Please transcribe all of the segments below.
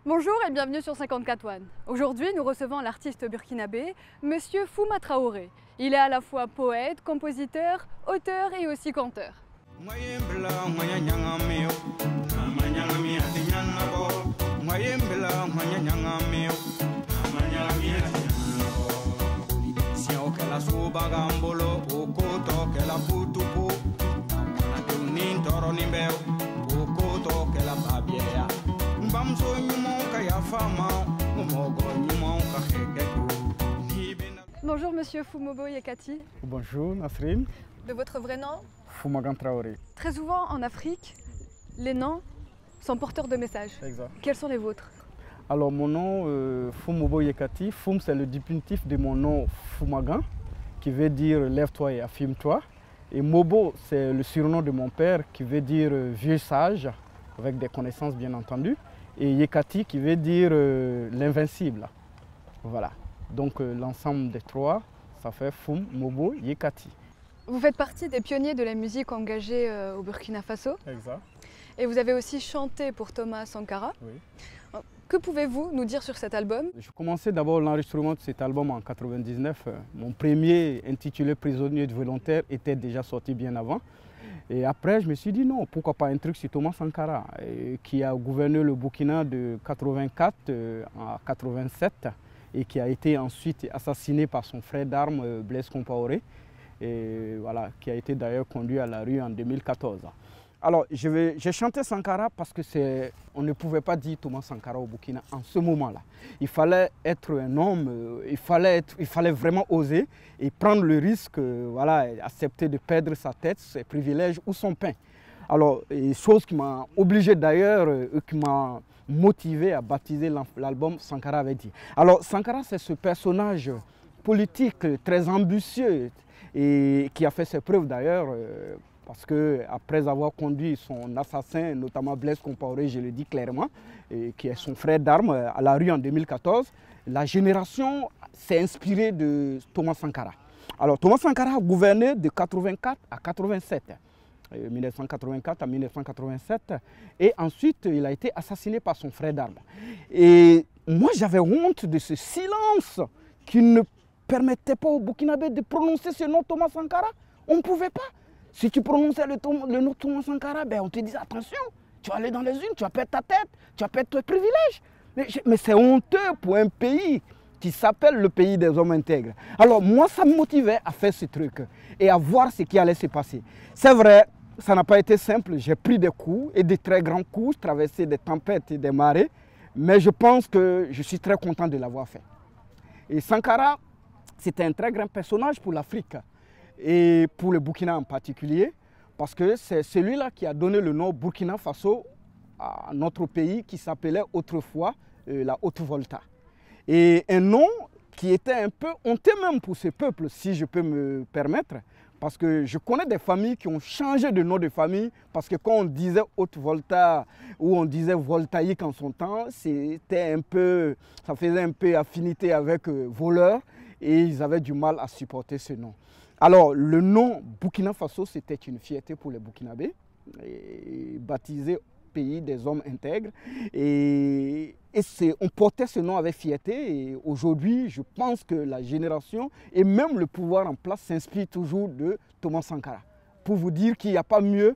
Bonjour et bienvenue sur 54 One. Aujourd'hui, nous recevons l'artiste burkinabé, Monsieur Fouma Traoré. Il est à la fois poète, compositeur, auteur et aussi conteur. Bonjour Monsieur Foumobo Yekati. Bonjour Nasrin. De votre vrai nom? Foumagan Traoré. Très souvent en Afrique, les noms sont porteurs de messages. Exact. Quels sont les vôtres? Alors mon nom, Foumobo Yekati, Foum c'est le diminutif de mon nom Foumagan, qui veut dire lève-toi et affirme-toi. Et Mobo c'est le surnom de mon père qui veut dire vieux sage, avec des connaissances bien entendu. Et Yekati qui veut dire l'invincible. Voilà. Donc l'ensemble des trois, ça fait Foum, Mobo, Yekati. Vous faites partie des pionniers de la musique engagée au Burkina Faso. Exact. Et vous avez aussi chanté pour Thomas Sankara. Oui. Que pouvez-vous nous dire sur cet album? Je commençais d'abord l'enregistrement de cet album en 1999. Mon premier, intitulé Prisonnier de volontaire, était déjà sorti bien avant. Et après, je me suis dit non, pourquoi pas un truc sur Thomas Sankara, qui a gouverné le Burkina de 84 à 87 et qui a été ensuite assassiné par son frère d'armes, Blaise Compaoré, et voilà, qui a été d'ailleurs conduit à la rue en 2014. Alors, j'ai chanté Sankara parce que on ne pouvait pas dire Thomas Sankara au Burkina en ce moment-là. Il fallait être un homme, il fallait vraiment oser et prendre le risque, voilà, accepter de perdre sa tête, ses privilèges ou son pain. Alors, chose qui m'a obligé d'ailleurs, qui m'a motivé à baptiser l'album Sankara avait dit. Alors, Sankara, c'est ce personnage politique très ambitieux et qui a fait ses preuves d'ailleurs. Parce qu'après avoir conduit son assassin, notamment Blaise Compaoré, je le dis clairement, qui est son frère d'armes, à la rue en 2014, la génération s'est inspirée de Thomas Sankara. Alors Thomas Sankara a gouverné de 1984 à 1987, 1984 à 1987, et ensuite il a été assassiné par son frère d'armes. Et moi j'avais honte de ce silence qui ne permettait pas aux Burkinabés de prononcer ce nom Thomas Sankara. On ne pouvait pas. Si tu prononçais le nom Thomas Sankara, ben on te disait attention, tu vas aller dans les unes, tu vas perdre ta tête, tu vas perdre tes privilèges. Mais c'est honteux pour un pays qui s'appelle le pays des hommes intègres. Alors moi, ça me motivait à faire ce truc et à voir ce qui allait se passer. C'est vrai, ça n'a pas été simple, j'ai pris des coups et des très grands coups, traversé des tempêtes et des marées, mais je pense que je suis très content de l'avoir fait. Et Sankara, c'était un très grand personnage pour l'Afrique. Et pour le Burkina en particulier, parce que c'est celui-là qui a donné le nom Burkina Faso à notre pays qui s'appelait autrefois la Haute-Volta. Et un nom qui était un peu honteux même pour ce peuple, si je peux me permettre, parce que je connais des familles qui ont changé de nom de famille, parce que quand on disait Haute-Volta ou on disait Voltaïque en son temps, c'était un peu, ça faisait un peu affinité avec voleur et ils avaient du mal à supporter ce nom. Alors, le nom Burkina Faso, c'était une fierté pour les Burkinabés, baptisé pays des hommes intègres. Et on portait ce nom avec fierté. Et aujourd'hui, je pense que la génération et même le pouvoir en place s'inspire toujours de Thomas Sankara. Pour vous dire qu'il n'y a pas mieux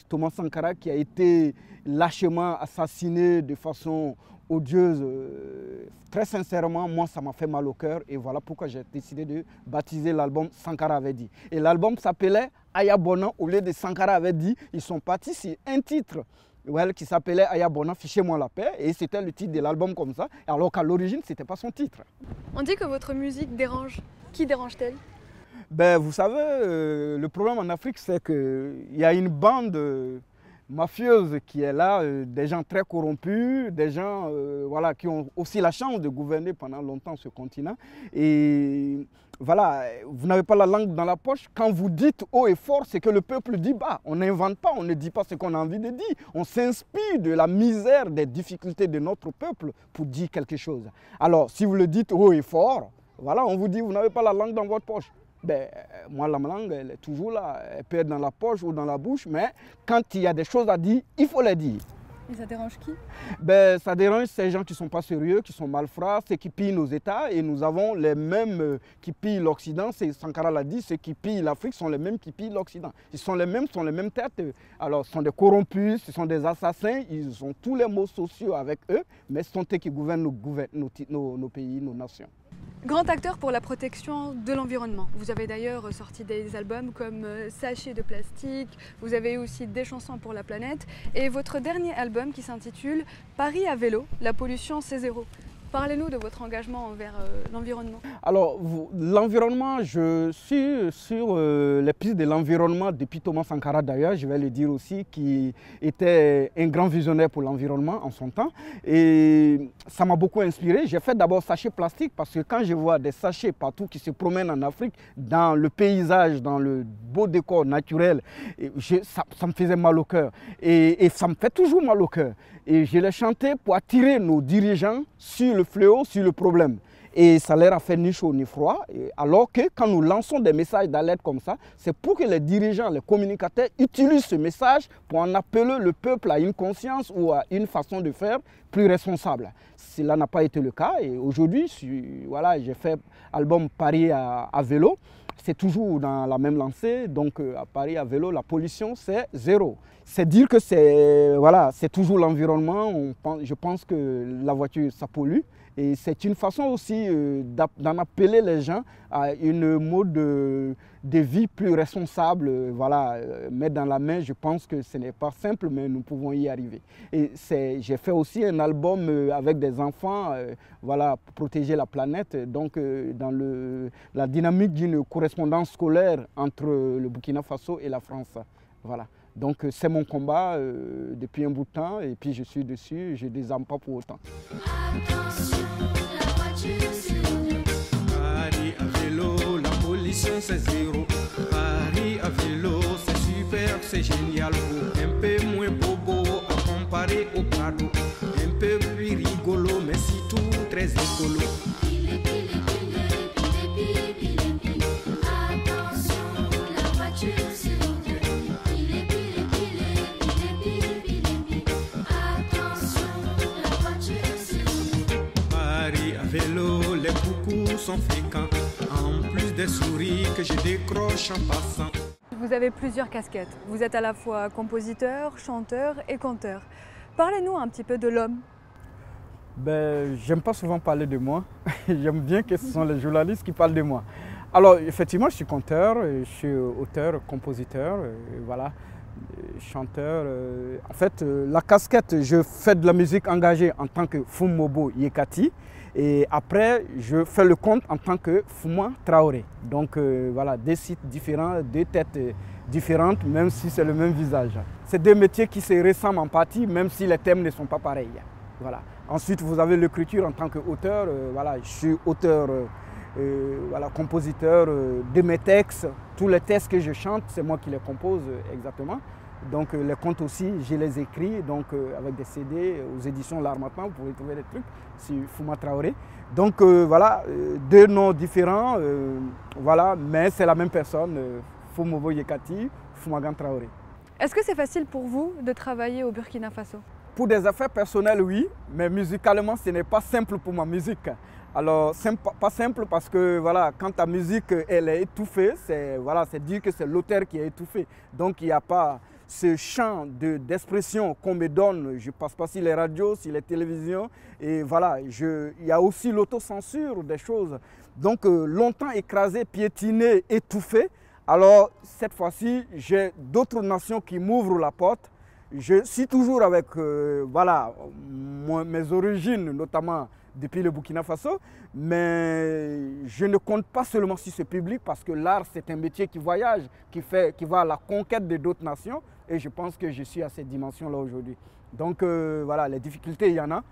Thomas Sankara qui a été lâchement assassiné de façon odieuse. Très sincèrement, moi ça m'a fait mal au cœur et voilà pourquoi j'ai décidé de baptiser l'album Sankara avait dit. Et l'album s'appelait Ayabona au lieu de Sankara avait dit. Ils sont partis sur un titre qui s'appelait Ayabona, fichez-moi la paix, et c'était le titre de l'album comme ça, alors qu'à l'origine c'était pas son titre. On dit que votre musique dérange. Qui dérange-t-elle? Ben, vous savez, le problème en Afrique, c'est qu'il y a une bande mafieuse qui est là, des gens très corrompus, des gens voilà, qui ont aussi la chance de gouverner pendant longtemps ce continent. Et voilà, vous n'avez pas la langue dans la poche. Quand vous dites haut et fort, c'est que le peuple dit bas. On n'invente pas, on ne dit pas ce qu'on a envie de dire. On s'inspire de la misère, des difficultés de notre peuple pour dire quelque chose. Alors, si vous le dites haut et fort, voilà, on vous dit, vous n'avez pas la langue dans votre poche. Ben, moi, la langue, elle est toujours là. Elle peut être dans la poche ou dans la bouche, mais quand il y a des choses à dire, il faut les dire. Et ça dérange qui? Ben, ça dérange ces gens qui ne sont pas sérieux, qui sont malfrats, ceux qui pillent nos États. Et nous avons les mêmes qui pillent l'Occident. Sankara l'a dit, ceux qui pillent l'Afrique sont les mêmes qui pillent l'Occident. Ils sont les mêmes têtes. Alors, ce sont des corrompus, ce sont des assassins. Ils ont tous les maux sociaux avec eux, mais ce sont eux qui gouvernent nos pays, nos nations. Grand acteur pour la protection de l'environnement. Vous avez d'ailleurs sorti des albums comme Sachets de plastique, vous avez aussi des chansons pour la planète et votre dernier album qui s'intitule Paris à vélo, la pollution c'est zéro. Parlez-nous de votre engagement envers l'environnement. Alors, l'environnement, je suis sur les pistes de l'environnement depuis Thomas Sankara d'ailleurs, je vais le dire aussi, qui était un grand visionnaire pour l'environnement en son temps. Et ça m'a beaucoup inspiré. J'ai fait d'abord Sachets plastique parce que quand je vois des sachets partout qui se promènent en Afrique, dans le paysage, dans le beau décor naturel, ça me faisait mal au cœur. Et ça me fait toujours mal au cœur. Et je l'ai chanté pour attirer nos dirigeants sur le fléau, sur le problème. Et ça leur a fait ni chaud ni froid. Alors que quand nous lançons des messages d'alerte comme ça, c'est pour que les dirigeants, les communicateurs utilisent ce message pour en appeler le peuple à une conscience ou à une façon de faire plus responsable. Cela n'a pas été le cas. Et aujourd'hui, voilà, j'ai fait album Paris à vélo. C'est toujours dans la même lancée. Donc à Paris à vélo, la pollution, c'est zéro. C'est dire que c'est toujours l'environnement. Je pense que la voiture, ça pollue. Et c'est une façon aussi d'en appeler les gens à une mode de vie plus responsable. Voilà, mettre dans la main, je pense que ce n'est pas simple, mais nous pouvons y arriver. Et j'ai fait aussi un album avec des enfants, voilà, pour protéger la planète. Donc, dans la dynamique d'une correspondance scolaire entre le Burkina Faso et la France. Voilà. Donc, c'est mon combat depuis un bout de temps et puis je suis dessus, je ne désarme pas pour autant. Paris à vélo, la pollution c'est zéro. Paris à vélo, c'est super, c'est génial. Un peu moins bobo à comparer au Prado. Un peu plus rigolo, mais surtout très écolo. Vélo, les coucous sont fréquents, en plus des souris que je décroche en passant. Vous avez plusieurs casquettes. Vous êtes à la fois compositeur, chanteur et conteur. Parlez-nous un petit peu de l'homme. Ben, j'aime pas souvent parler de moi. J'aime bien que ce sont les journalistes qui parlent de moi. Alors, effectivement, je suis conteur, je suis auteur, compositeur, voilà, chanteur. En fait, la casquette, je fais de la musique engagée en tant que Fumobo Yekati. Et après, je fais le compte en tant que Fuma Traoré. Donc voilà, deux sites différents, deux têtes différentes, même si c'est le même visage. C'est deux métiers qui se ressemblent en partie, même si les thèmes ne sont pas pareils. Voilà. Ensuite, vous avez l'écriture en tant qu'auteur. Voilà, je suis auteur, voilà, compositeur de mes textes. Tous les textes que je chante, c'est moi qui les compose exactement. Donc les contes aussi, je les écris donc, avec des CD aux éditions L'Harmattan, vous pouvez trouver des trucs, c'est Fuma Traoré. Donc voilà, deux noms différents, voilà, mais c'est la même personne, Fumobo Yekati, Fumagan Traoré. Est-ce que c'est facile pour vous de travailler au Burkina Faso? Pour des affaires personnelles, oui, mais musicalement, ce n'est pas simple pour ma musique. Alors, pas simple parce que voilà, quand ta musique elle est étouffée, c'est dire que c'est l'auteur qui est étouffé. Donc, il n'y a pas ce champ d'expression qu'on me donne. Je ne passe pas sur les radios, sur les télévisions. Et voilà, il y a aussi l'autocensure des choses. Donc, longtemps écrasé, piétiné, étouffé. Alors, cette fois-ci, j'ai d'autres nations qui m'ouvrent la porte. Je suis toujours avec voilà, mes origines, notamment depuis le Burkina Faso, mais je ne compte pas seulement sur ce public parce que l'art, c'est un métier qui voyage, qui va à la conquête de d'autres nations et je pense que je suis à cette dimension-là aujourd'hui. Donc voilà, les difficultés, il y en a.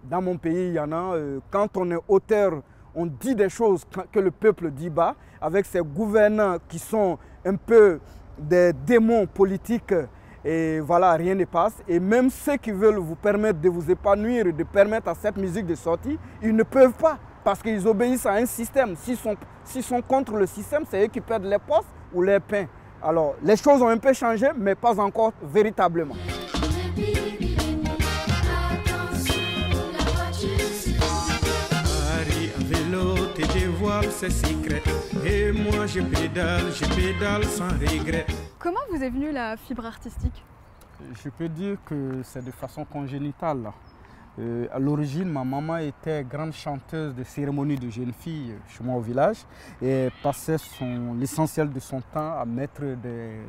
Dans mon pays, il y en a. Quand on est auteur, on dit des choses que le peuple dit bas, avec ces gouvernants qui sont un peu des démons politiques. Et voilà, rien ne passe. Et même ceux qui veulent vous permettre de vous épanouir, de permettre à cette musique de sortir, ils ne peuvent pas parce qu'ils obéissent à un système. S'ils sont contre le système, c'est eux qui perdent les postes ou les pains. Alors, les choses ont un peu changé, mais pas encore véritablement. ses secrets. Et moi je pédale sans regret. Comment vous est venue la fibre artistique? Je peux dire que c'est de façon congénitale. À l'origine, ma maman était grande chanteuse de cérémonies de jeunes filles chez moi au village et passait l'essentiel de son temps à mettre des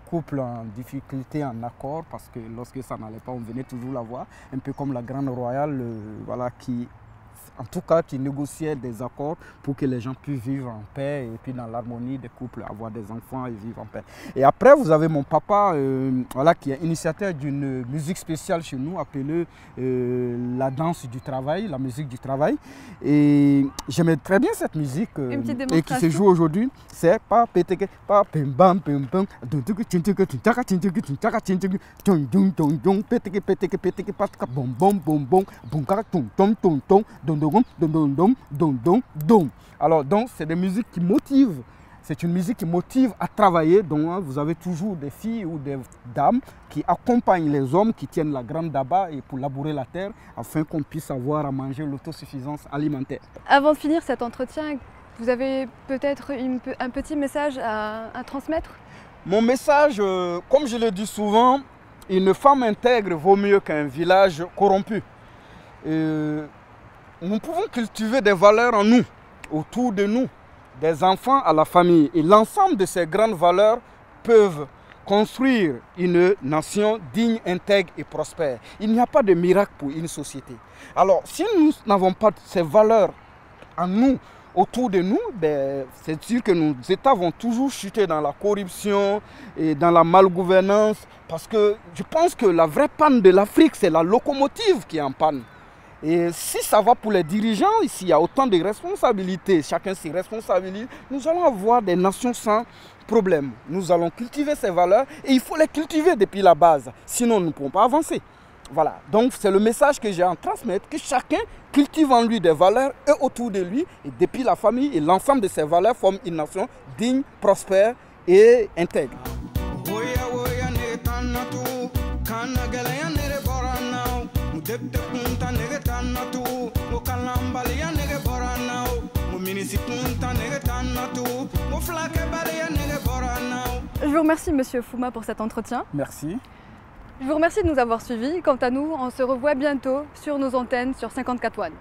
couples en difficulté en accord, parce que lorsque ça n'allait pas, on venait toujours la voir, un peu comme la grande royale, voilà, qui négociait des accords pour que les gens puissent vivre en paix et puis dans l'harmonie des couples, avoir des enfants et vivre en paix. Et après, vous avez mon papa voilà, qui est initiateur d'une musique spéciale chez nous appelée la danse du travail, la musique du travail. Et j'aimais très bien cette musique et qui se joue aujourd'hui. C'est pas pété, pas pim bam pim pam, alors donc c'est des musiques qui motivent, c'est une musique qui motive à travailler. Donc vous avez toujours des filles ou des dames qui accompagnent les hommes qui tiennent la grande daba et pour labourer la terre afin qu'on puisse avoir à manger l'autosuffisance alimentaire. Avant de finir cet entretien, vous avez peut-être un petit message à transmettre? Mon message, comme je le dis souvent, une femme intègre vaut mieux qu'un village corrompu. Nous pouvons cultiver des valeurs en nous, autour de nous, des enfants à la famille. Et l'ensemble de ces grandes valeurs peuvent construire une nation digne, intègre et prospère. Il n'y a pas de miracle pour une société. Alors, si nous n'avons pas ces valeurs en nous, autour de nous, c'est sûr que nos États vont toujours chuter dans la corruption et dans la malgouvernance, parce que je pense que la vraie panne de l'Afrique, c'est la locomotive qui est en panne. Et si ça va pour les dirigeants, ici il y a autant de responsabilités, chacun ses responsabilités, nous allons avoir des nations sans problème. Nous allons cultiver ces valeurs et il faut les cultiver depuis la base, sinon nous ne pourrons pas avancer. Voilà, donc c'est le message que j'ai à transmettre, que chacun cultive en lui des valeurs et autour de lui, et depuis la famille, et l'ensemble de ces valeurs forment une nation digne, prospère et intègre. Je vous remercie Monsieur Fouma pour cet entretien. Merci. Je vous remercie de nous avoir suivis. Quant à nous, on se revoit bientôt sur nos antennes sur 54 One.